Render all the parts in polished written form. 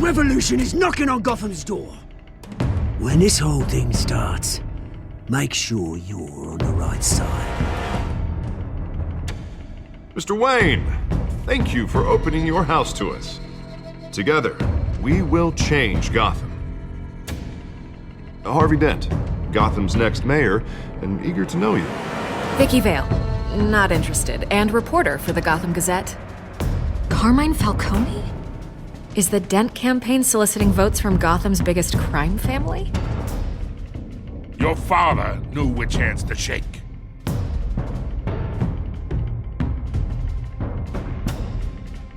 revolution is knocking on Gotham's door. When this whole thing starts, make sure you're on the right side. Mr. Wayne, thank you for opening your house to us. Together, we will change Gotham. Harvey Dent, Gotham's next mayor, and eager to know you. Vicky Vale, not interested, and reporter for the Gotham Gazette. Carmine Falcone? Is the Dent campaign soliciting votes from Gotham's biggest crime family? Your father knew which hands to shake.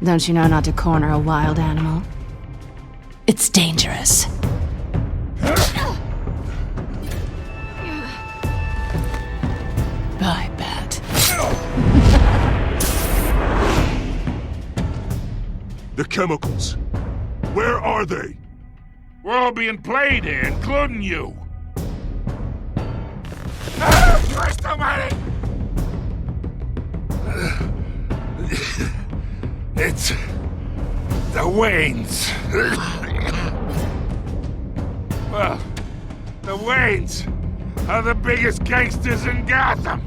Don't you know not to corner a wild animal? It's dangerous. I bet. The chemicals. Where are they? We're all being played here, including you. Christ almighty! It's the Waynes. Well, the Waynes are the biggest gangsters in Gotham.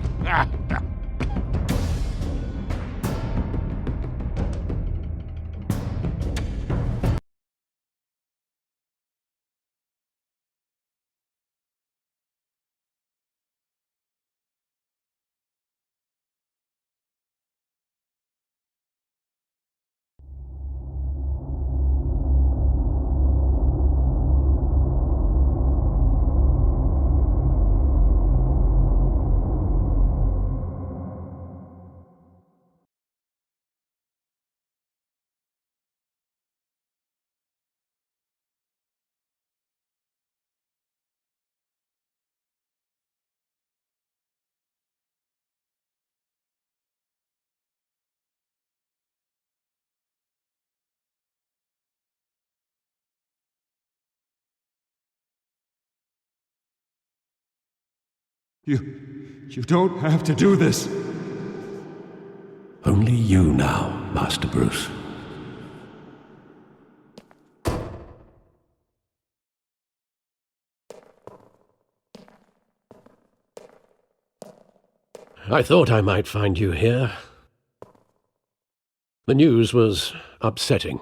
You don't have to do this. Only you now, Master Bruce. I thought I might find you here. The news was upsetting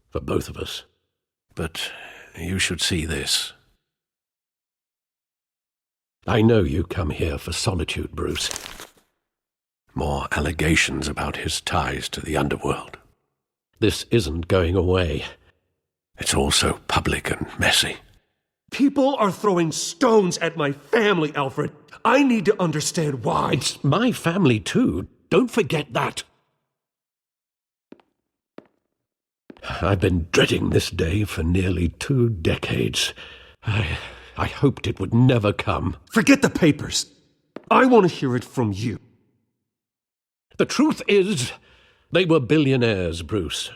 for both of us. But you should see this. I know you come here for solitude, Bruce. More allegations about his ties to the underworld. This isn't going away. It's all so public and messy. People are throwing stones at my family, Alfred. I need to understand why. It's my family too. Don't forget that. I've been dreading this day for nearly 2 decades. I hoped it would never come. Forget the papers. I want to hear it from you. The truth is, they were billionaires, Bruce.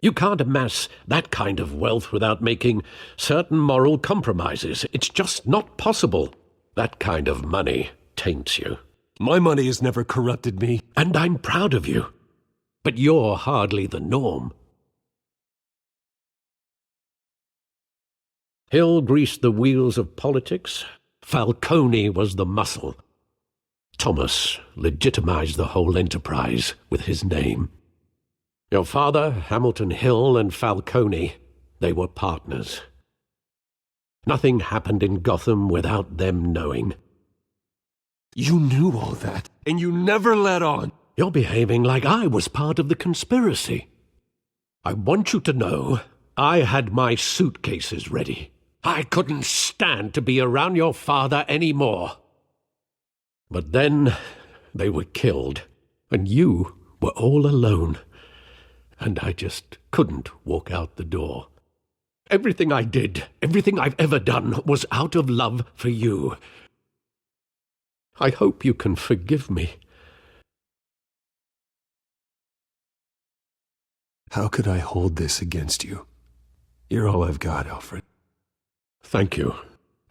You can't amass that kind of wealth without making certain moral compromises. It's just not possible. That kind of money taints you. My money has never corrupted me. And I'm proud of you. But you're hardly the norm. Hill greased the wheels of politics. Falcone was the muscle. Thomas legitimized the whole enterprise with his name. Your father, Hamilton Hill, and Falcone, they were partners. Nothing happened in Gotham without them knowing. You knew all that, and you never let on. You're behaving like I was part of the conspiracy. I want you to know I had my suitcases ready. I couldn't stand to be around your father anymore. But then they were killed, and you were all alone. And I just couldn't walk out the door. Everything I did, everything I've ever done, was out of love for you. I hope you can forgive me. How could I hold this against you? You're all I've got, Alfred. Thank you.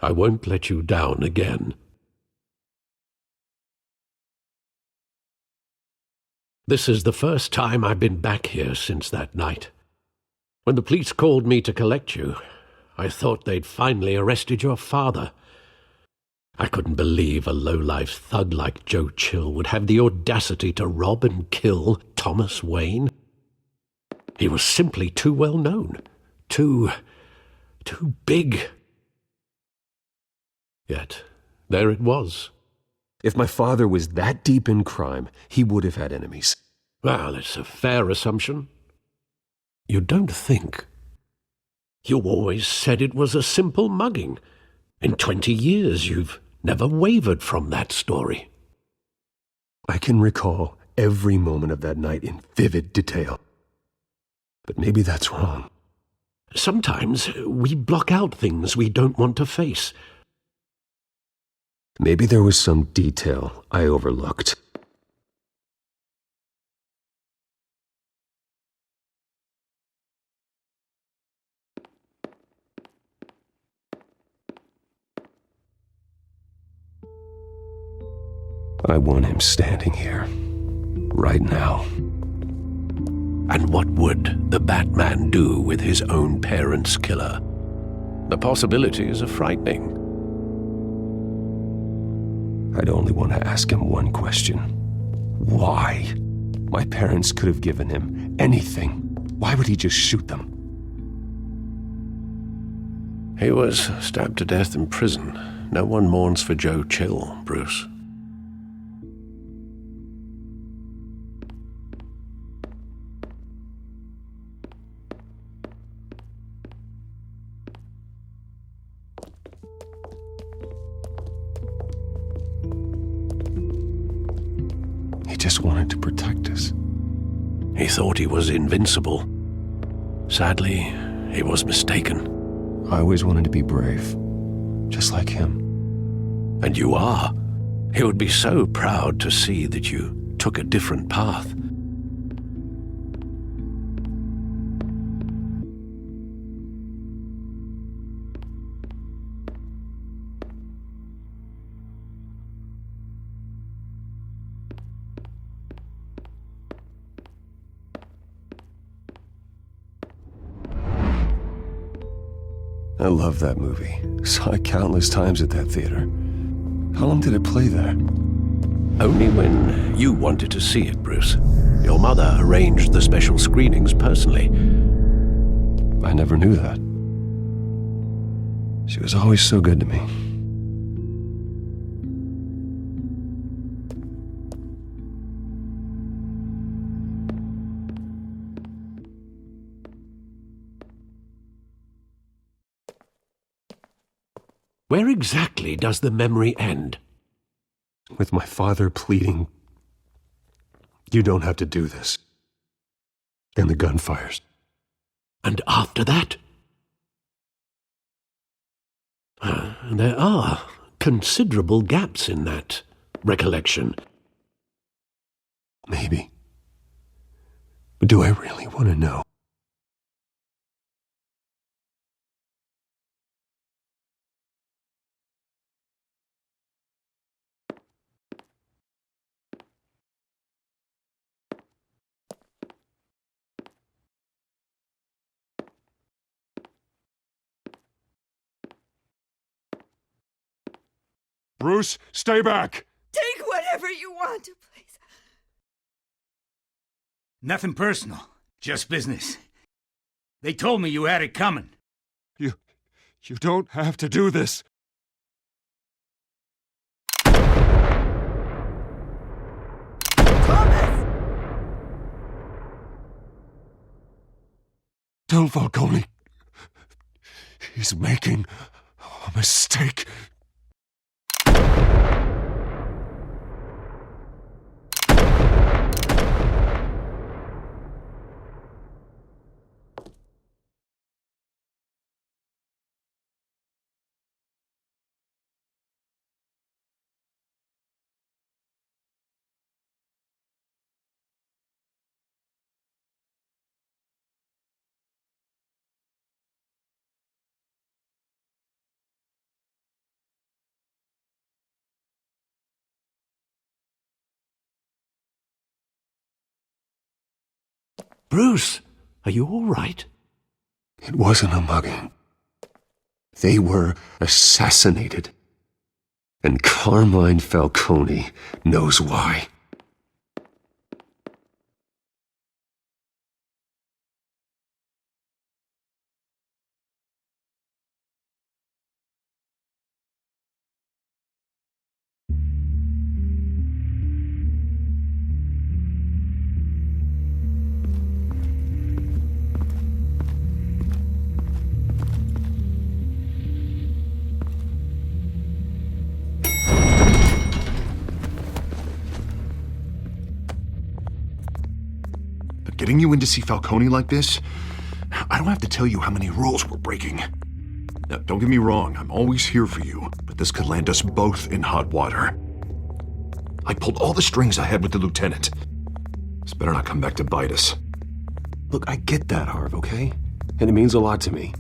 I won't let you down again. This is the first time I've been back here since that night. When the police called me to collect you, I thought they'd finally arrested your father. I couldn't believe a low-life thug like Joe Chill would have the audacity to rob and kill Thomas Wayne. He was simply too well known. Too big. Yet, there it was. If my father was that deep in crime, he would have had enemies. Well, it's a fair assumption. You don't think? You always said it was a simple mugging. In 20 years, you've never wavered from that story. I can recall every moment of that night in vivid detail. But maybe that's wrong. Sometimes we block out things we don't want to face. Maybe there was some detail I overlooked. I want him standing here, right now. And what would the Batman do with his own parents' killer? The possibilities are frightening. I'd only want to ask him one question. Why? My parents could have given him anything. Why would he just shoot them? He was stabbed to death in prison. No one mourns for Joe Chill, Bruce. He just wanted to protect us. He thought he was invincible. Sadly, he was mistaken. I always wanted to be brave, just like him. And you are. He would be so proud to see that you took a different path. I love that movie. Saw it countless times at that theater. How long did it play there? Only when you wanted to see it, Bruce. Your mother arranged the special screenings personally. I never knew that. She was always so good to me. Where exactly does the memory end? With my father pleading, "You don't have to do this." And the gun fires. And after that? There are considerable gaps in that recollection. Maybe. But do I really want to know? Bruce, stay back! Take whatever you want, please. Nothing personal, just business. They told me you had it coming. You don't have to do this. Thomas! Del Falcone. He's making a mistake. Bruce, are you all right? It wasn't a mugging. They were assassinated. And Carmine Falcone knows why. Getting you in to see Falcone like this, I don't have to tell you how many rules we're breaking. Now, don't get me wrong, I'm always here for you, but this could land us both in hot water. I pulled all the strings I had with the lieutenant. This better not come back to bite us. Look, I get that, Harv, okay? And it means a lot to me.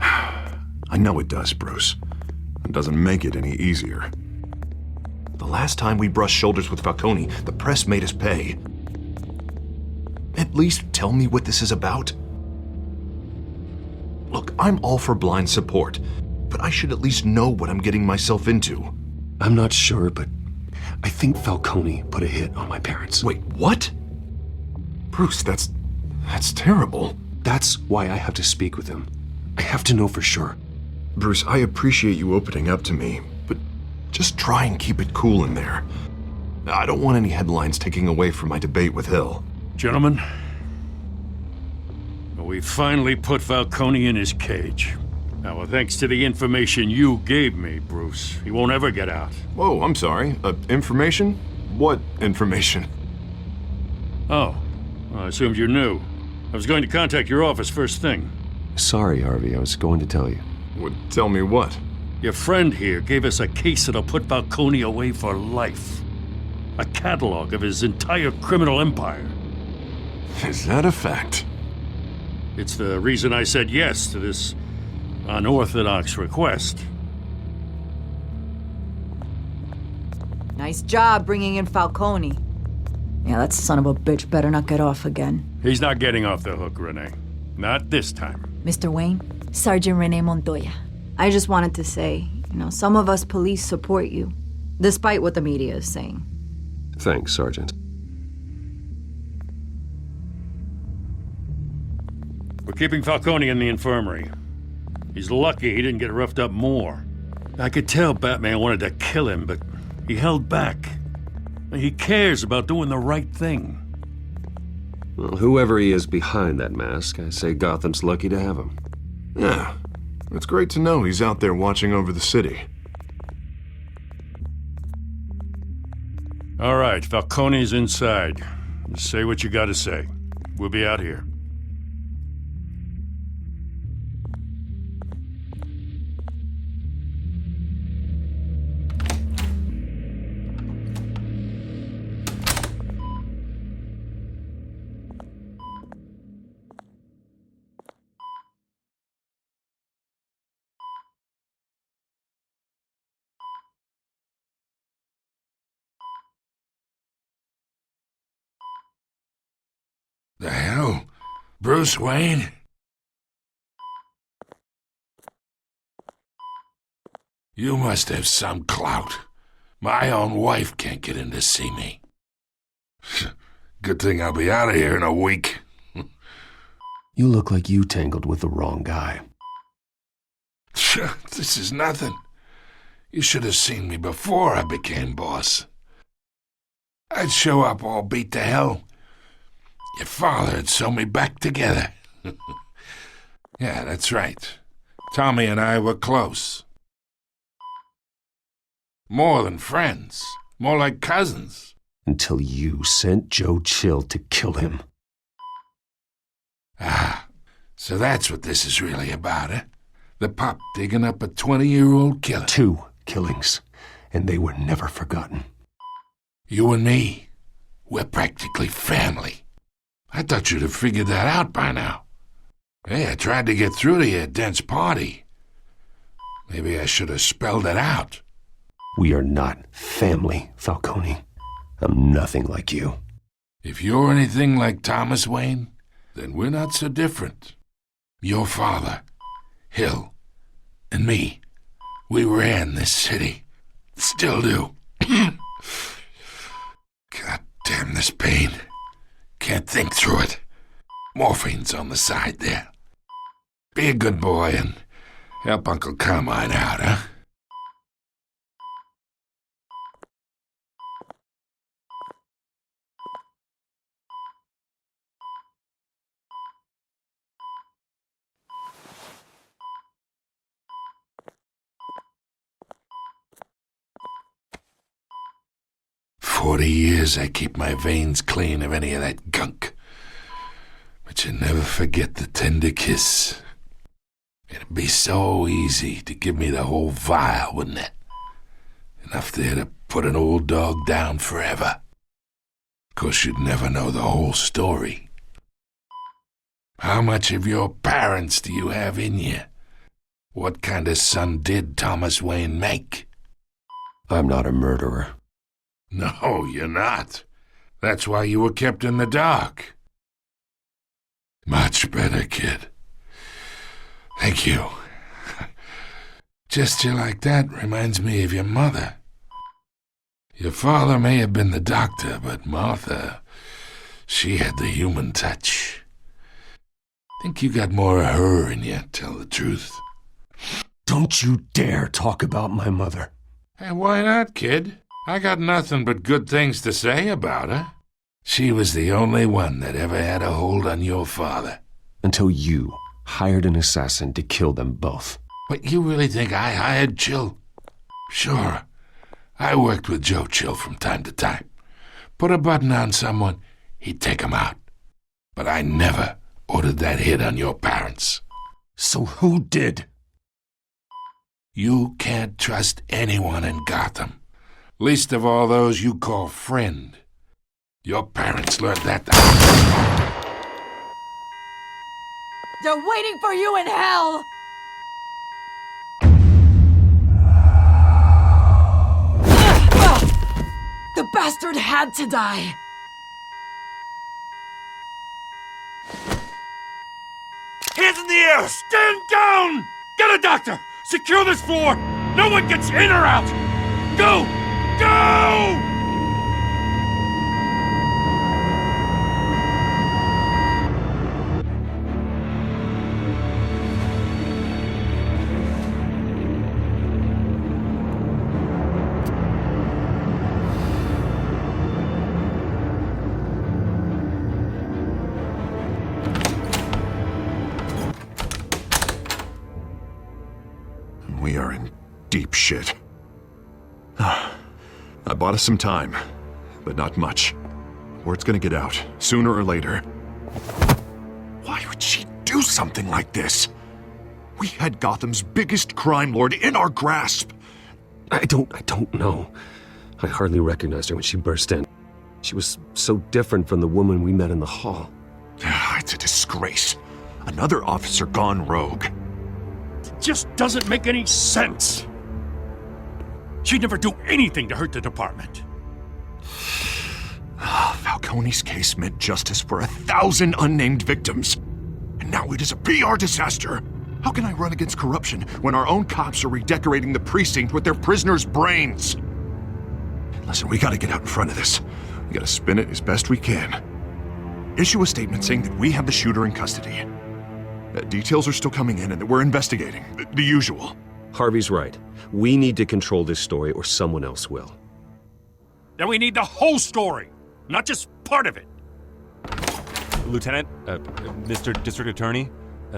I know it does, Bruce. It doesn't make it any easier. The last time we brushed shoulders with Falcone, the press made us pay. At least tell me what this is about. Look, I'm all for blind support, but I should at least know what I'm getting myself into. I'm not sure, but I think Falcone put a hit on my parents. Wait, what? Bruce, that's terrible. That's why I have to speak with him. I have to know for sure. Bruce, I appreciate you opening up to me, but just try and keep it cool in there. I don't want any headlines taking away from my debate with Hill. Gentlemen, we finally put Falcone in his cage. Now, thanks to the information you gave me, Bruce, he won't ever get out. Whoa, I'm sorry. Information? What information? Oh, well, I assumed you knew. I was going to contact your office first thing. Sorry, Harvey, I was going to tell you. Tell me what? Your friend here gave us a case that'll put Falcone away for life. A catalog of his entire criminal empire. Is that a fact? It's the reason I said yes to this unorthodox request. Nice job bringing in Falcone. Yeah, that son of a bitch better not get off again. He's not getting off the hook, Renee. Not this time. Mr. Wayne, Sergeant Renee Montoya. I just wanted to say, some of us police support you, despite what the media is saying. Thanks, Sergeant. We're keeping Falcone in the infirmary. He's lucky he didn't get roughed up more. I could tell Batman wanted to kill him, but he held back. He cares about doing the right thing. Well, whoever he is behind that mask, I say Gotham's lucky to have him. Yeah, it's great to know he's out there watching over the city. All right, Falcone's inside. Just say what you gotta say. We'll be out here. The hell? Bruce Wayne? You must have some clout. My own wife can't get in to see me. Good thing I'll be out of here in a week. You look like you tangled with the wrong guy. This is nothing. You should have seen me before I became boss. I'd show up all beat to hell. Your father had sewn me back together. Yeah, that's right. Tommy and I were close. More than friends. More like cousins. Until you sent Joe Chill to kill him. Ah, so that's what this is really about, eh? The pup digging up a 20-year-old killer. 2 killings, and they were never forgotten. You and me, we're practically family. I thought you'd have figured that out by now. Hey, I tried to get through to your dense party. Maybe I should have spelled it out. We are not family, Falcone. I'm nothing like you. If you're anything like Thomas Wayne, then we're not so different. Your father, Hill, and me, we ran this city. Still do. God damn this pain. Can't think through it. Morphine's on the side there. Be a good boy and help Uncle Carmine out, huh? "40 years I keep my veins clean of any of that gunk. But you never forget the tender kiss. It'd be so easy to give me the whole vial, wouldn't it? Enough there to put an old dog down forever. Of course, you'd never know the whole story. How much of your parents do you have in you? What kind of son did Thomas Wayne make?" I'm not a murderer. No, you're not. That's why you were kept in the dark. Much better, kid. Thank you. Gesture like that reminds me of your mother. Your father may have been the doctor, but Martha, she had the human touch. Think you got more of her in you, tell the truth. Don't you dare talk about my mother. Hey, why not, kid? I got nothing but good things to say about her. She was the only one that ever had a hold on your father. Until you hired an assassin to kill them both. But you really think I hired Chill? Sure. I worked with Joe Chill from time to time. Put a button on someone, he'd take 'em out. But I never ordered that hit on your parents. So who did? You can't trust anyone in Gotham. Least of all those you call friend. Your parents learned that. They're waiting for you in hell! The bastard had to die! Hands in the air! Stand down! Get a doctor! Secure this floor! No one gets in or out! Go! Go! We are in deep shit. I bought us some time, but not much. Word's gonna get out, sooner or later. Why would she do something like this? We had Gotham's biggest crime lord in our grasp. I don't know. I hardly recognized her when she burst in. She was so different from the woman we met in the hall. It's a disgrace. Another officer gone rogue. It just doesn't make any sense. She'd never do anything to hurt the department. Falcone's case meant justice for 1,000 unnamed victims. And now it is a PR disaster. How can I run against corruption when our own cops are redecorating the precinct with their prisoners' brains? Listen, we gotta get out in front of this. We gotta spin it as best we can. Issue a statement saying that we have the shooter in custody. Details are still coming in and that we're investigating. The usual. Harvey's right. We need to control this story or someone else will. Then we need the whole story, not just part of it. Lieutenant, Mr. District Attorney,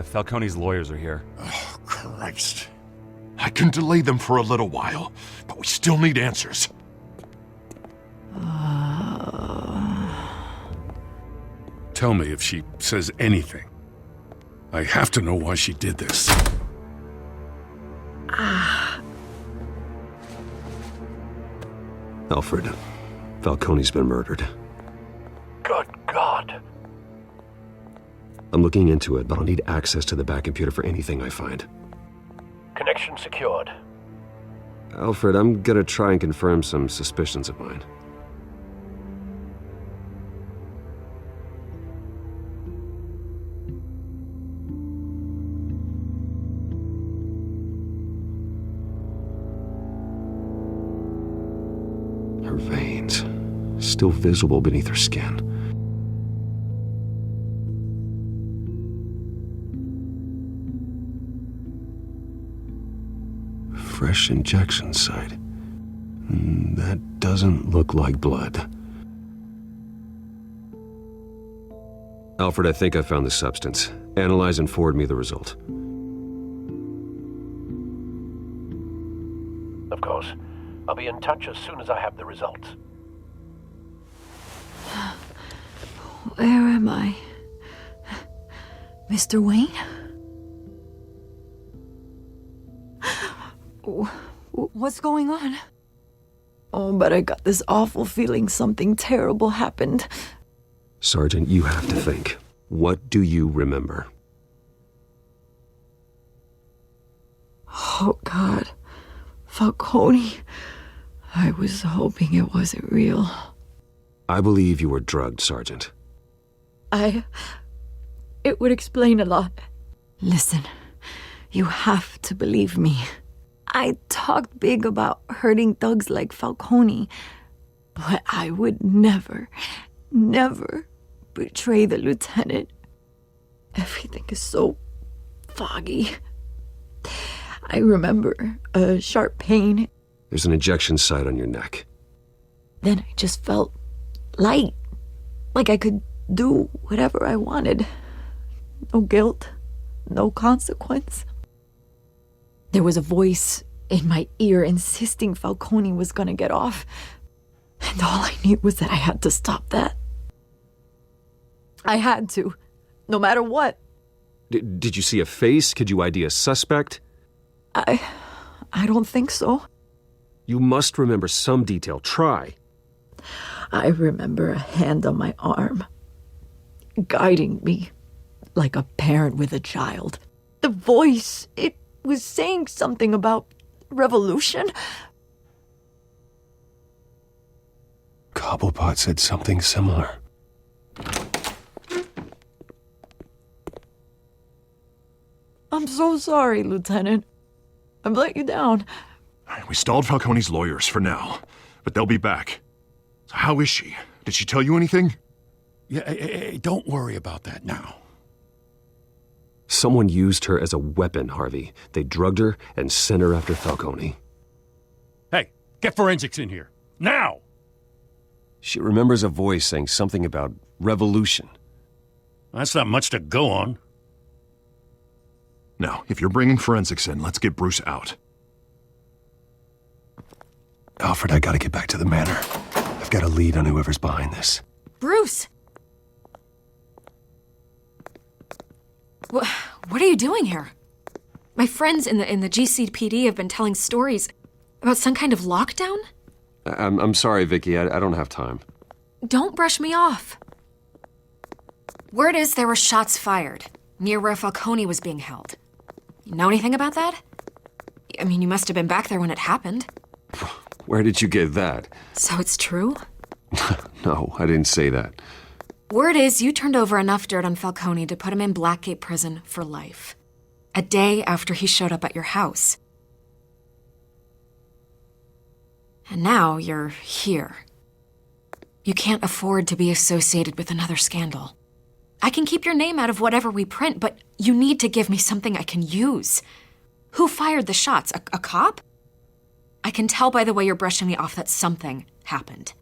Falcone's lawyers are here. Oh, Christ. I can delay them for a little while, but we still need answers. Tell me if she says anything. I have to know why she did this. Alfred, Falcone's been murdered. Good God. I'm looking into it, but I'll need access to the back computer for anything I find. Connection secured. Alfred, I'm gonna try and confirm some suspicions of mine. still visible beneath her skin. Fresh injection site. That doesn't look like blood. Alfred, I think I found the substance. Analyze and forward me the result. Of course. I'll be in touch as soon as I have the results. Where am I? Mr. Wayne? What's going on? Oh, but I got this awful feeling something terrible happened. Sergeant, you have to think. What do you remember? Oh, God. Falcone. I was hoping it wasn't real. I believe you were drugged, Sergeant. It would explain a lot. Listen, you have to believe me. I talked big about hurting thugs like Falcone, but I would never betray the lieutenant. Everything is so foggy. I remember a sharp pain. There's an injection site on your neck. Then I just felt light, like I could do whatever I wanted. No guilt, no consequence. There was a voice in my ear insisting Falcone was gonna get off. And all I knew was that I had to stop that. I had to, no matter what. Did you see a face? Could you ID a suspect? I don't think so. You must remember some detail. Try. I remember a hand on my arm, guiding me like a parent with a child. The voice, it was saying something about revolution. Cobblepot said something similar. I'm so sorry, Lieutenant. I've let you down. We stalled Falcone's lawyers for now, but they'll be back. So how is she? Did she tell you anything? Yeah, hey, don't worry about that now. Someone used her as a weapon, Harvey. They drugged her and sent her after Falcone. Hey, get forensics in here. Now! She remembers a voice saying something about revolution. That's not much to go on. Now, if you're bringing forensics in, let's get Bruce out. Alfred, I gotta get back to the manor. I've got a lead on whoever's behind this. Bruce! What are you doing here? My friends in the GCPD have been telling stories about some kind of lockdown? I'm sorry, Vicky. I don't have time. Don't brush me off. Word is there were shots fired near where Falcone was being held. You know anything about that? I mean, you must have been back there when it happened. Where did you get that? So it's true? No, I didn't say that. Word is you turned over enough dirt on Falcone to put him in Blackgate Prison for life. A day after he showed up at your house. And now you're here. You can't afford to be associated with another scandal. I can keep your name out of whatever we print, but you need to give me something I can use. Who fired the shots? A cop? I can tell by the way you're brushing me off that something happened.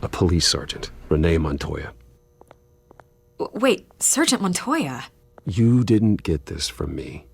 A police sergeant, Renee Montoya. Wait, Sergeant Montoya? You didn't get this from me.